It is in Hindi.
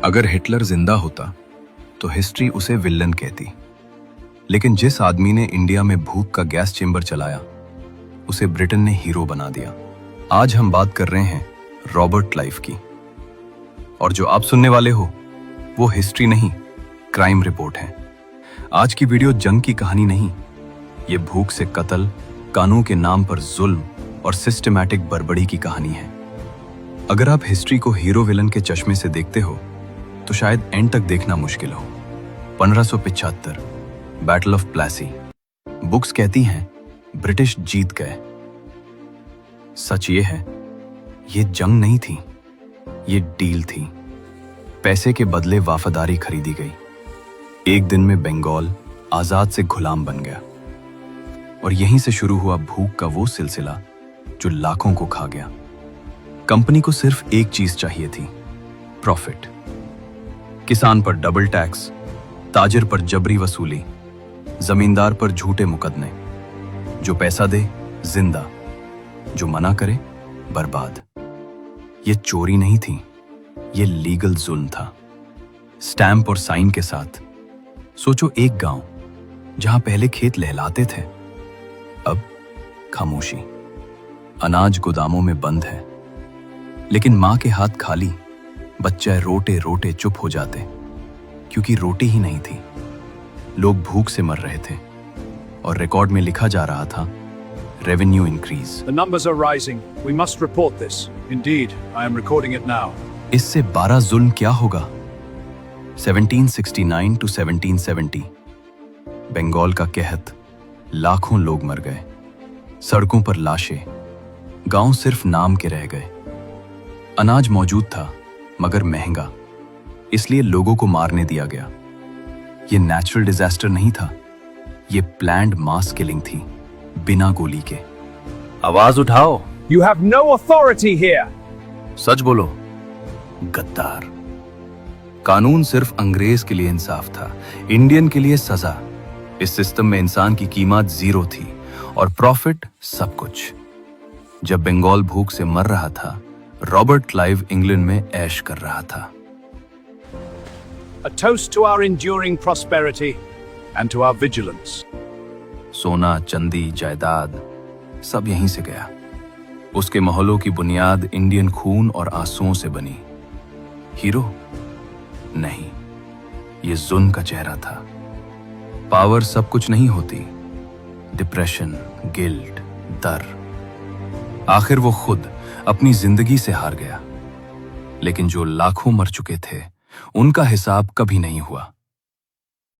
अगर हिटलर जिंदा होता तो हिस्ट्री उसे विलन कहती, लेकिन जिस आदमी ने इंडिया में भूख का गैस चेंबर चलाया उसे ब्रिटेन ने हीरो बना दिया। आज हम बात कर रहे हैं रॉबर्ट क्लाइव की, और जो आप सुनने वाले हो वो हिस्ट्री नहीं, क्राइम रिपोर्ट है। आज की वीडियो जंग की कहानी नहीं, ये भूख से कत्ल, कानून के नाम पर जुल्म और सिस्टमैटिक बर्बरी की कहानी है। अगर आप हिस्ट्री को हीरो विलन के चश्मे से देखते हो तो शायद एंड तक देखना मुश्किल हो। 1575 बैटल ऑफ प्लेसी। बुक्स कहती हैं ब्रिटिश जीत गए। सच ये है, ये जंग नहीं थी, ये डील थी। पैसे के बदले वफादारी खरीदी गई। एक दिन में बंगाल आजाद से गुलाम बन गया, और यहीं से शुरू हुआ भूख का वो सिलसिला जो लाखों को खा गया। कंपनी को सिर्फ एक चीज चाहिए थी, प्रॉफिट। किसान पर डबल टैक्स, ताजिर पर जबरी वसूली, जमींदार पर झूठे मुकदमे। जो पैसा दे जिंदा, जो मना करे बर्बाद। ये चोरी नहीं थी, ये लीगल जुल्म था, स्टैंप और साइन के साथ। सोचो, एक गांव जहां पहले खेत लहलाते थे, अब खामोशी। अनाज गोदामों में बंद है, लेकिन मां के हाथ खाली। बच्चे रोटे रोटे चुप हो जाते, क्योंकि रोटी ही नहीं थी। लोग भूख से मर रहे थे, और रिकॉर्ड में लिखा जा रहा था, revenue increase. The numbers are rising. We must report this. Indeed, I am recording it now. इससे 12 जुल्म क्या होगा? 1769 to 1770 बंगाल का कहत, लाखों लोग मर गए। सड़कों पर लाशें, गांव सिर्फ नाम के रह गए। अनाज मौजूद था मगर महंगा, इसलिए लोगों को मारने दिया गया। ये नेचुरल डिजास्टर नहीं था, ये प्लान्ड मास किलिंग थी, बिना गोली के। आवाज उठाओ। You have no authority here. सच बोलो। गद्दार। कानून सिर्फ अंग्रेज के लिए इंसाफ था, इंडियन के लिए सजा। इस सिस्टम में इंसान की कीमत जीरो थी और प्रॉफिट सब कुछ। जब बंगाल भूख से मर रहा था, रॉबर्ट क्लाइव इंग्लैंड में ऐश कर रहा था। A toast to our enduring prosperity and to our vigilance. सोना, चांदी, जायदाद सब यहीं से गया। उसके महलों की बुनियाद इंडियन खून और आंसुओं से बनी। हीरो नहीं, ये जुल्म का चेहरा था। पावर सब कुछ नहीं होती। डिप्रेशन, गिल्ट, डर। आखिर वो खुद अपनी जिंदगी से हार गया। लेकिन जो लाखों मर चुके थे, उनका हिसाब कभी नहीं हुआ।